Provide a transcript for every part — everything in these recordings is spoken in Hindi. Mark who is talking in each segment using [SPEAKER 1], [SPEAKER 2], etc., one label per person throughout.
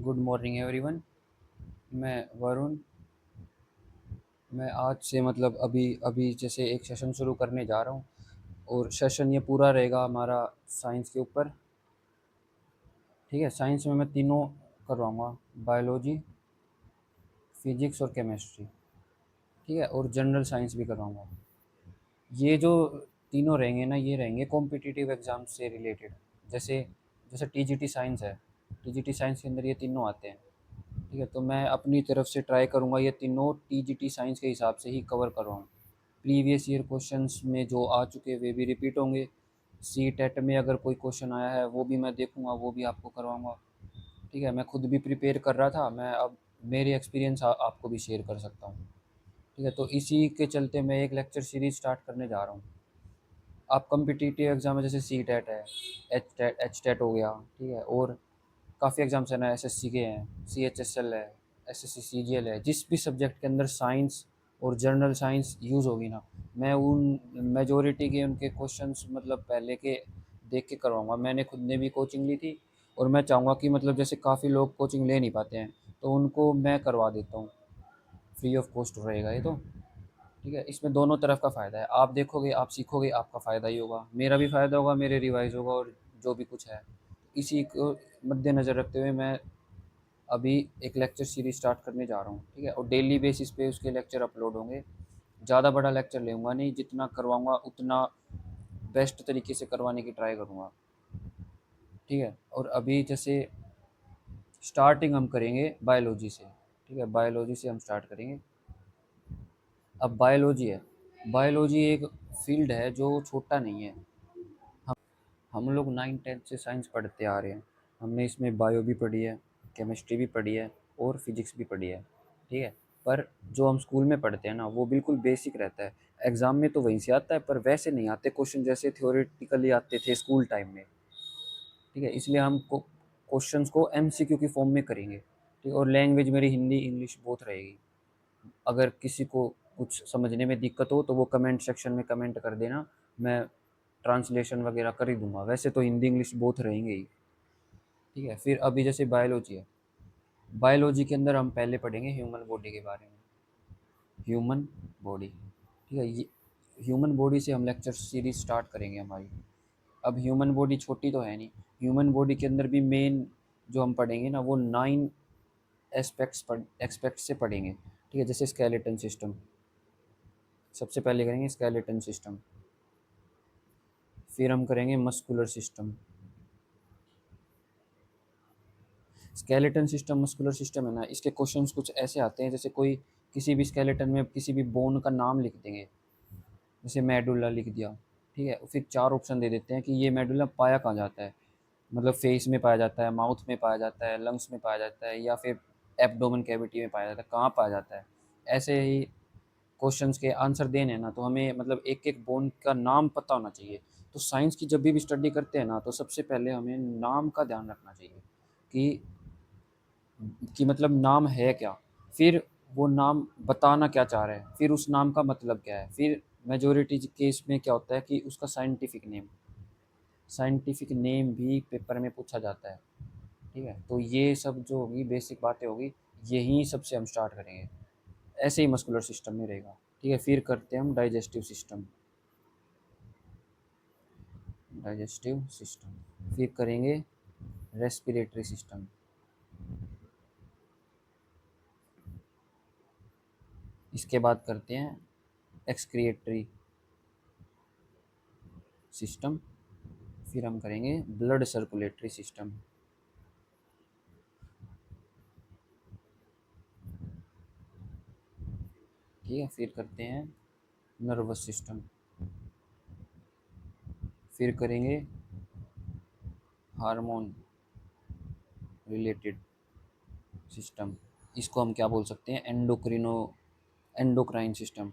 [SPEAKER 1] Good morning everyone. मैं वरुण। मैं आज से मतलब अभी अभी जैसे एक सेशन शुरू करने जा रहा हूँ और सेशन ये पूरा रहेगा हमारा साइंस के ऊपर। ठीक है, साइंस में मैं तीनों करवाऊँगा, बायोलॉजी, फिजिक्स और केमिस्ट्री। ठीक है, और जनरल साइंस भी करवाऊँगा। ये जो तीनों रहेंगे ना, ये रहेंगे कॉम्पिटिटिव एग्ज़ाम से रिलेटेड। जैसे जैसे टीजीटी साइंस है, टीजीटी साइंस के अंदर ये तीनों आते हैं। ठीक है, तो मैं अपनी तरफ से ट्राई करूँगा ये तीनों टीजीटी साइंस के हिसाब से ही कवर करवाऊँ। प्रीवियस ईयर क्वेश्चंस में जो आ चुके वे भी रिपीट होंगे। सी टेट में अगर कोई क्वेश्चन आया है वो भी मैं देखूँगा, वो भी आपको करवाऊँगा। ठीक है, मैं खुद भी प्रिपेयर कर रहा था, मैं अब मेरे एक्सपीरियंस आपको भी शेयर कर सकता हूँ। ठीक है, तो इसी के चलते मैं एक लेक्चर सीरीज़ स्टार्ट करने जा रहा हूँ। आप कॉम्पिटिटिव एग्ज़ाम में जैसे सी टेट है, एच टेट हो गया। ठीक है, और काफ़ी एग्ज़ाम्स हैं ना, एसएससी के हैं, सीएचएसएल है, एसएससी सीजीएल है। जिस भी सब्जेक्ट के अंदर साइंस और जनरल साइंस यूज़ होगी ना, मैं उन मेजॉरिटी के उनके क्वेश्चंस मतलब पहले के देख के करवाऊँगा। मैंने खुद ने भी कोचिंग ली थी और मैं चाहूँगा कि मतलब जैसे काफ़ी लोग कोचिंग ले नहीं पाते हैं, तो उनको मैं करवा देता हूँ। फ्री ऑफ कॉस्ट रहेगा ये तो। ठीक है, इसमें दोनों तरफ का फ़ायदा है। आप देखोगे, आप सीखोगे, आपका फ़ायदा ही होगा, मेरा भी फ़ायदा होगा, मेरे रिवाइज़ होगा और जो भी कुछ है। इसी को मद्देनज़र रखते हुए मैं अभी एक लेक्चर सीरीज़ स्टार्ट करने जा रहा हूँ। ठीक है, और डेली बेसिस पे उसके लेक्चर अपलोड होंगे। ज़्यादा बड़ा लेक्चर लूँगा नहीं, जितना करवाऊँगा उतना बेस्ट तरीके से करवाने की ट्राई करूँगा। ठीक है, और अभी जैसे स्टार्टिंग हम करेंगे बायोलॉजी से। ठीक है, बायोलॉजी से हम स्टार्ट करेंगे। अब बायोलॉजी है, बायोलॉजी एक फील्ड है जो छोटा नहीं है। हम लोग 9th-10th से साइंस पढ़ते आ रहे हैं। हमने इसमें बायो भी पढ़ी है, केमिस्ट्री भी पढ़ी है और फिजिक्स भी पढ़ी है। ठीक है, पर जो हम स्कूल में पढ़ते हैं ना, वो बिल्कुल बेसिक रहता है। एग्ज़ाम में तो वहीं से आता है, पर वैसे नहीं आते क्वेश्चन जैसे थ्योरेटिकली आते थे स्कूल टाइम में। ठीक है, इसलिए हम क्वेश्चंस को एमसीक्यू की फॉर्म में करेंगे। ठीक है, और लैंग्वेज मेरी हिंदी इंग्लिश बोथ रहेगी। अगर किसी को कुछ समझने में दिक्कत हो तो वो कमेंट सेक्शन में कमेंट कर देना, मैं ट्रांसलेशन वगैरह कर ही दूंगा। वैसे तो हिंदी इंग्लिश बोथ रहेंगे ही। ठीक है, फिर अभी जैसे बायोलॉजी है, बायोलॉजी के अंदर हम पहले पढ़ेंगे ह्यूमन बॉडी के बारे में। Human body. ठीक है, ये ह्यूमन बॉडी से हम लेक्चर सीरीज स्टार्ट करेंगे हमारी। अब ह्यूमन बॉडी छोटी तो है नहीं, ह्यूमन बॉडी के अंदर भी मेन जो हम पढ़ेंगे ना, वो 9 एस्पेक्ट से पढ़ेंगे। ठीक है, जैसे स्केलेटन सिस्टम, सबसे पहले करेंगे स्केलेटन सिस्टम। फिर हम करेंगे muscular system. Skeleton system muscular system है ना, इसके क्वेश्चंस कुछ ऐसे आते हैं जैसे कोई किसी भी स्केलेटन में किसी भी बोन का नाम लिख देंगे, जैसे मेडुला लिख दिया। ठीक है, फिर 4 ऑप्शन दे देते हैं कि ये मेडुला पाया कहाँ जाता है, मतलब फेस में पाया जाता है, माउथ में पाया जाता है, लंग्स में पाया जाता है, या फिर एब्डोमेन कैविटी में पाया जाता है, कहाँ पाया जाता है। ऐसे ही क्वेश्चंस के आंसर देने हैं ना, तो हमें मतलब एक एक बोन का नाम पता होना चाहिए। तो साइंस की जब भी स्टडी करते हैं ना, तो सबसे पहले हमें नाम का ध्यान रखना चाहिए कि मतलब नाम है क्या, फिर वो नाम बताना क्या चाह रहा है, फिर उस नाम का मतलब क्या है, फिर मेजोरिटी केस में क्या होता है कि उसका साइंटिफिक नेम भी पेपर में पूछा जाता है। ठीक है, तो ये सब जो होगी बेसिक बातें होगी, यही सबसे हम स्टार्ट करेंगे। ऐसे ही मस्कुलर सिस्टम में रहेगा। ठीक है, फिर करते हैं हम डाइजेस्टिव सिस्टम। फिर करेंगे रेस्पिरेटरी सिस्टम। इसके बाद करते हैं एक्सक्रिएटरी सिस्टम। फिर हम करेंगे ब्लड सर्कुलेटरी सिस्टम। ठीक है, फिर करते हैं नर्वस सिस्टम। फिर करेंगे हार्मोन रिलेटेड सिस्टम। इसको हम क्या बोल सकते हैं, endocrine system.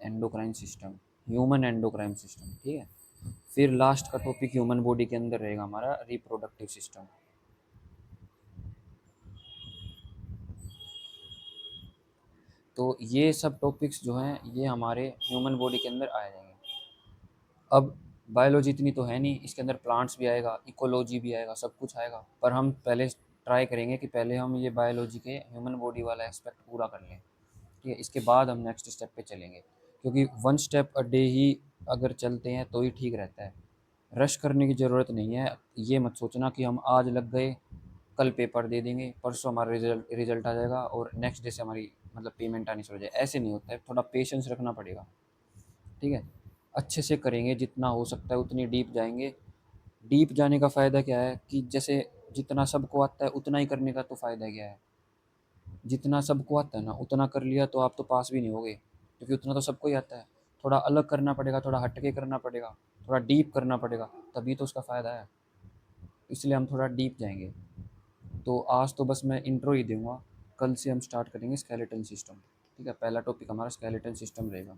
[SPEAKER 1] Endocrine system, human endocrine system. ठीक है, फिर लास्ट का टॉपिक ह्यूमन बॉडी के अंदर रहेगा हमारा रिप्रोडक्टिव सिस्टम। तो ये सब टॉपिक्स जो हैं ये हमारे ह्यूमन बॉडी के अंदर आ जाएंगे। अब बायोलॉजी इतनी तो है नहीं, इसके अंदर प्लांट्स भी आएगा, इकोलॉजी भी आएगा, सब कुछ आएगा, पर हम पहले ट्राई करेंगे कि पहले हम ये बायोलॉजी के ह्यूमन बॉडी वाला एस्पेक्ट पूरा कर लें। ठीक है, इसके बाद हम नेक्स्ट स्टेप पे चलेंगे, क्योंकि वन स्टेप अ डे ही अगर चलते हैं तो ही ठीक रहता है। रश करने की ज़रूरत नहीं है। ये मत सोचना कि हम आज लग गए, कल पेपर दे देंगे, परसों हमारा रिजल्ट रिजल्ट आ जाएगा और नेक्स्ट डे से हमारी मतलब पेमेंट आनी शुरू हो जाए, ऐसे नहीं होता है। थोड़ा पेशेंस रखना पड़ेगा। ठीक है, अच्छे से करेंगे, जितना हो सकता है उतनी डीप जाएंगे। डीप जाने का फ़ायदा क्या है कि जैसे जितना सबको आता है उतना ही करने का तो फ़ायदा क्या है। जितना सबको आता है ना उतना कर लिया तो आप तो पास भी नहीं होगे, क्योंकि उतना तो सबको ही आता है। थोड़ा अलग करना पड़ेगा, थोड़ा हटके करना पड़ेगा, थोड़ा डीप करना पड़ेगा, तभी तो उसका फ़ायदा है। इसलिए हम थोड़ा डीप जाएंगे। तो आज तो बस मैं इंट्रो ही दूंगा, कल से हम स्टार्ट करेंगे स्केलेटन सिस्टम। ठीक है, पहला टॉपिक हमारा स्केलेटन सिस्टम रहेगा।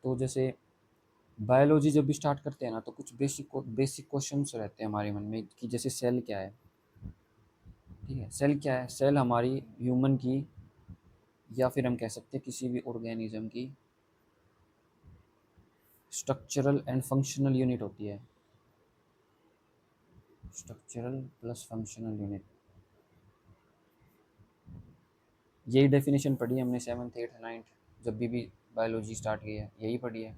[SPEAKER 1] तो जैसे बायोलॉजी जब भी स्टार्ट करते हैं ना, तो कुछ बेसिक क्वेश्चंस रहते हैं हमारे मन में कि जैसे सेल क्या है। ठीक है, सेल क्या है? सेल हमारी ह्यूमन की, या फिर हम कह सकते हैं किसी भी ऑर्गेनिज्म की स्ट्रक्चरल एंड फंक्शनल यूनिट होती है। स्ट्रक्चरल प्लस फंक्शनल यूनिट, यही डेफिनेशन पढ़ी है हमने सेवन्थ एट्थ नाइन्थ, जब भी बायोलॉजी स्टार्ट की है यही पढ़ी है,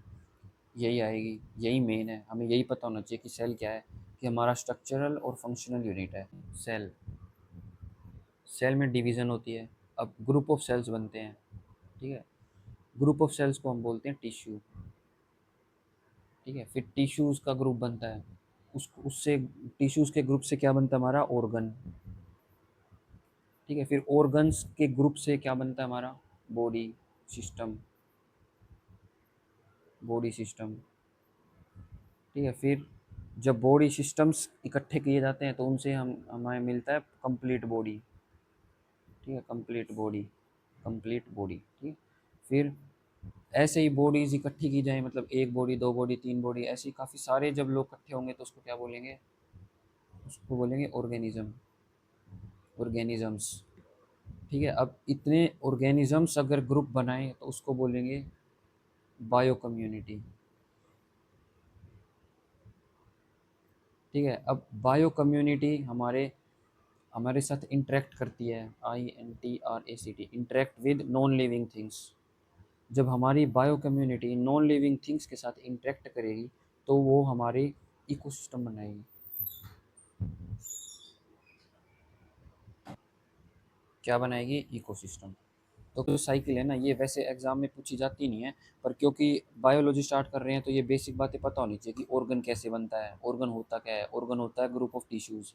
[SPEAKER 1] यही आएगी, यही मेन है। हमें यही पता होना चाहिए कि सेल क्या है, कि हमारा स्ट्रक्चरल और फंक्शनल यूनिट है सेल। सेल में डिवीज़न होती है, अब ग्रुप ऑफ सेल्स बनते हैं। ठीक है, ग्रुप ऑफ सेल्स को हम बोलते हैं टिश्यू। ठीक है, फिर टिश्यूज़ का ग्रुप बनता है, उस उससे टिश्यूज़ के ग्रुप से क्या बनता है हमारा? ऑर्गन। ठीक है, फिर ऑर्गन्स के ग्रुप से क्या बनता है हमारा? Body system. Body system. ठीक है, फिर जब बॉडी सिस्टम्स इकट्ठे किए जाते हैं तो उनसे हम हमें मिलता है कंप्लीट बॉडी। ठीक है, कंप्लीट बॉडी, कंप्लीट बॉडी। ठीक, फिर ऐसे ही बॉडीज इकट्ठी की जाए, मतलब एक बॉडी, दो बॉडी, तीन बॉडी, ऐसी काफ़ी सारे जब लोग इकट्ठे होंगे तो उसको क्या बोलेंगे? उसको बोलेंगे ऑर्गेनिज्म, ऑर्गेनिजम्स। ठीक है, अब इतने ऑर्गेनिजम्स अगर ग्रुप बनाए तो उसको बोलेंगे बायो कम्युनिटी। ठीक है, अब बायो कम्युनिटी हमारे हमारे साथ इंटरेक्ट करती है, INTRACT, interact with non living things. जब हमारी bio community non living things के साथ इंटरेक्ट करेगी तो वो हमारे इकोसिस्टम बनाएगी। क्या बनाएगी? इकोसिस्टम। तो जो साइकिल है ना, ये वैसे एग्जाम में पूछी जाती नहीं है, पर क्योंकि बायोलॉजी स्टार्ट कर रहे हैं तो ये बेसिक बातें पता होनी चाहिए कि ऑर्गन कैसे बनता है, ऑर्गन होता क्या है। ऑर्गन होता है ग्रुप ऑफ टिश्यूज़,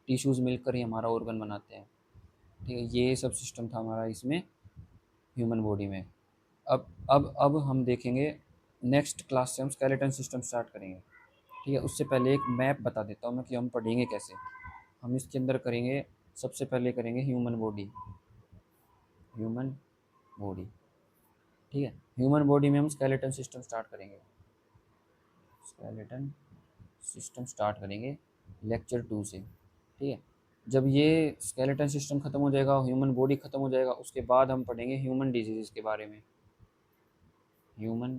[SPEAKER 1] टिश्यूज़ मिलकर ही हमारा ऑर्गन बनाते हैं। ठीक है, ये सब सिस्टम था हमारा इसमें, ह्यूमन बॉडी में। अब हम देखेंगे, नेक्स्ट क्लास से हम स्केलेटन सिस्टम स्टार्ट करेंगे। ठीक है, उससे पहले एक मैप बता देता हूँ मैं कि हम पढ़ेंगे कैसे। हम इसके अंदर करेंगे, सबसे पहले करेंगे ह्यूमन बॉडी। Human body. ठीक है, ह्यूमन बॉडी में हम स्केलेटन सिस्टम स्टार्ट करेंगे। स्केलेटन सिस्टम स्टार्ट करेंगे लेक्चर 2 से। ठीक है, जब ये स्केलेटन सिस्टम ख़त्म हो जाएगा, ह्यूमन बॉडी ख़त्म हो जाएगा, उसके बाद हम पढ़ेंगे ह्यूमन डिजीज़ के बारे में। ह्यूमन,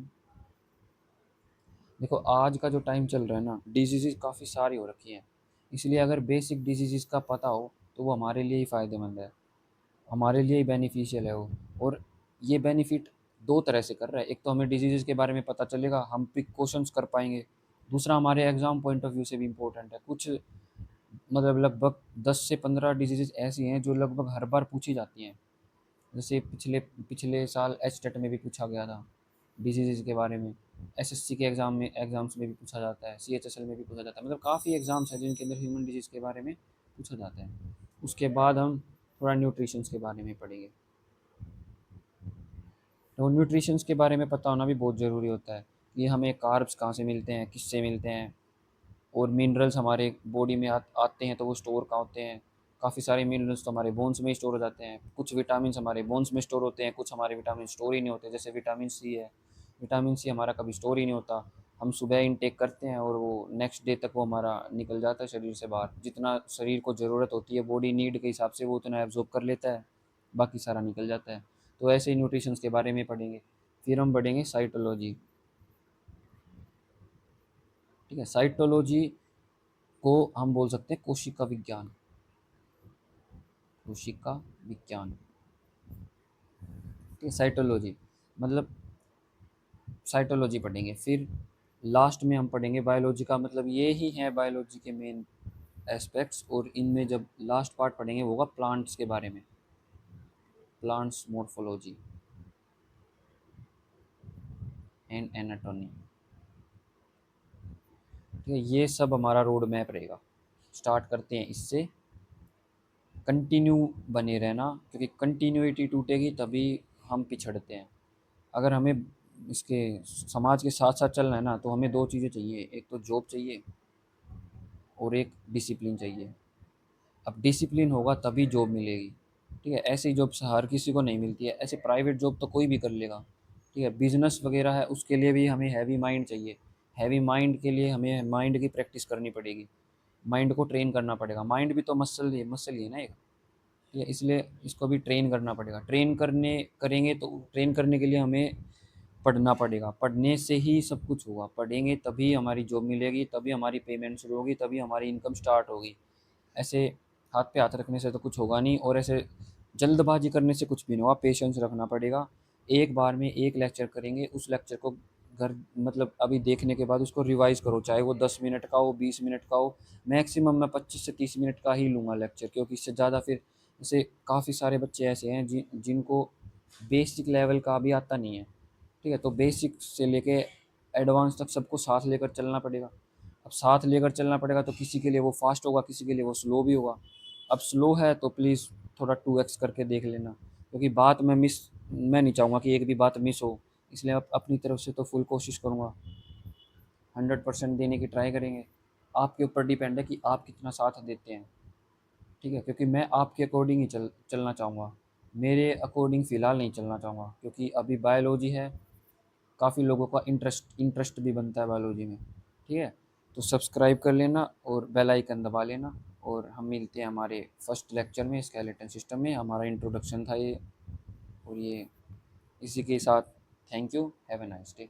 [SPEAKER 1] देखो आज का जो टाइम चल रहा है ना, डिजीज़ काफ़ी सारी हो रखी हैं, इसलिए अगर बेसिक डिजीज़ का पता हो तो वो हमारे लिए ही फ़ायदेमंद है, हमारे लिए ही बेनिफिशियल है वो। और ये बेनिफिट दो तरह से कर रहा है, एक तो हमें डिजीज़ के बारे में पता चलेगा, हम प्रिकॉशंस कर पाएंगे। दूसरा हमारे एग्ज़ाम पॉइंट ऑफ व्यू से भी इम्पोर्टेंट है। कुछ मतलब लगभग 10 से 15 डिजीज़ ऐसी हैं जो लगभग हर बार पूछी जाती हैं। जैसे पिछले पिछले साल एचटेट में भी पूछा गया था डिजीज़ के बारे में, एसएससी के एग्ज़ाम्स में भी पूछा जाता है, सीएचएसएल में भी पूछा जाता है, मतलब काफ़ी एग्ज़ाम्स हैं जिनके अंदर ह्यूमन डिजीज़ के बारे में पूछा जाता है। उसके बाद हम थोड़ा न्यूट्रिशंस के बारे में पढ़ेंगे। तो न्यूट्रिशंस के बारे में पता होना भी बहुत ज़रूरी होता है कि हमें कार्ब्स कहाँ से मिलते हैं, किससे मिलते हैं, और मिनरल्स हमारे बॉडी में आते हैं तो वो स्टोर कहाँ होते हैं। काफ़ी सारे मिनरल्स तो हमारे बोन्स में ही स्टोर हो जाते हैं, कुछ विटामिन हमारे बोन्स में स्टोर होते हैं, कुछ हमारे विटामिन स्टोर ही नहीं होते। जैसे विटामिन सी है, विटामिन सी हमारा कभी स्टोर ही नहीं होता, हम सुबह इनटेक करते हैं और वो नेक्स्ट डे तक वो हमारा निकल जाता है शरीर से बाहर। जितना शरीर को ज़रूरत होती है बॉडी नीड के हिसाब से वो उतना एब्जॉर्ब कर लेता है, बाकी सारा निकल जाता है। तो ऐसे ही न्यूट्रिशंस के बारे में पढ़ेंगे। फिर हम पढ़ेंगे साइटोलॉजी। ठीक है। साइटोलॉजी को हम बोल सकते हैं कोशिका विज्ञान, कोशिका विज्ञान। ठीक है, साइटोलॉजी मतलब साइटोलॉजी पढ़ेंगे। फिर लास्ट में हम पढ़ेंगे बायोलॉजी का मतलब ये ही है बायोलॉजी के मेन एस्पेक्ट्स। और इनमें जब लास्ट पार्ट पढ़ेंगे वो होगा प्लांट्स के बारे में, प्लांट्स मॉर्फोलॉजी एंड एनाटॉमी। ठीक है, ये सब हमारा रोड मैप रहेगा। स्टार्ट करते हैं इससे। कंटिन्यू बने रहना, क्योंकि कंटिन्यूटी टूटेगी तभी हम पिछड़ते हैं। अगर हमें इसके समाज के साथ साथ चलना है ना, तो हमें दो चीज़ें चाहिए, एक तो जॉब चाहिए और एक डिसिप्लिन चाहिए। अब डिसिप्लिन होगा तभी जॉब मिलेगी। ठीक है, ऐसी जॉब हर किसी को नहीं मिलती है, ऐसे प्राइवेट जॉब तो कोई भी कर लेगा। ठीक है, बिजनेस वगैरह है उसके लिए भी हमें हैवी माइंड चाहिए। हैवी माइंड के लिए हमें माइंड की प्रैक्टिस करनी पड़ेगी, माइंड को ट्रेन करना पड़ेगा। माइंड भी तो मसल ही है ना एक। ठीक है, इसलिए इसको भी ट्रेन करना पड़ेगा। ट्रेन करने करेंगे तो ट्रेन करने के लिए हमें पढ़ना पड़ेगा। पढ़ने से ही सब कुछ होगा, पढ़ेंगे तभी हमारी जॉब मिलेगी, तभी हमारी पेमेंट शुरू होगी, तभी हमारी इनकम स्टार्ट होगी। ऐसे हाथ पे हाथ रखने से तो कुछ होगा नहीं, और ऐसे जल्दबाजी करने से कुछ भी नहीं होगा। पेशेंस रखना पड़ेगा। एक बार में एक लेक्चर करेंगे, उस लेक्चर को घर मतलब अभी देखने के बाद उसको रिवाइज़ करो, चाहे वो 10 मिनट का हो, 20 मिनट का हो। मैक्सिमम मैं 25 से 30 मिनट का ही लूँगा लेक्चर, क्योंकि इससे ज़्यादा फिर जैसे काफ़ी सारे बच्चे ऐसे हैं जिनको बेसिक लेवल का भी आता नहीं है। ठीक है, तो बेसिक से लेके एडवांस तक सबको साथ लेकर चलना पड़ेगा। अब साथ लेकर चलना पड़ेगा तो किसी के लिए वो फास्ट होगा, किसी के लिए वो स्लो भी होगा। अब स्लो है तो प्लीज़ थोड़ा 2x करके देख लेना, क्योंकि बात मैं नहीं चाहूँगा कि एक भी बात मिस हो। इसलिए अपनी तरफ से तो फुल कोशिश करूँगा, 100% देने की ट्राई करेंगे। आपके ऊपर डिपेंड है कि आप कितना साथ देते हैं। ठीक है, क्योंकि मैं आपके अकॉर्डिंग ही चलना चाहूँगा, मेरे अकॉर्डिंग फ़िलहाल नहीं चलना चाहूँगा, क्योंकि अभी बायोलॉजी है। काफ़ी लोगों का इंटरेस्ट भी बनता है बायोलॉजी में। ठीक है, तो सब्सक्राइब कर लेना और बेल आइकन दबा लेना। और हम मिलते हैं हमारे फर्स्ट लेक्चर में, स्केलेटन सिस्टम में। हमारा इंट्रोडक्शन था ये, और ये इसी के साथ thank you, have a nice day.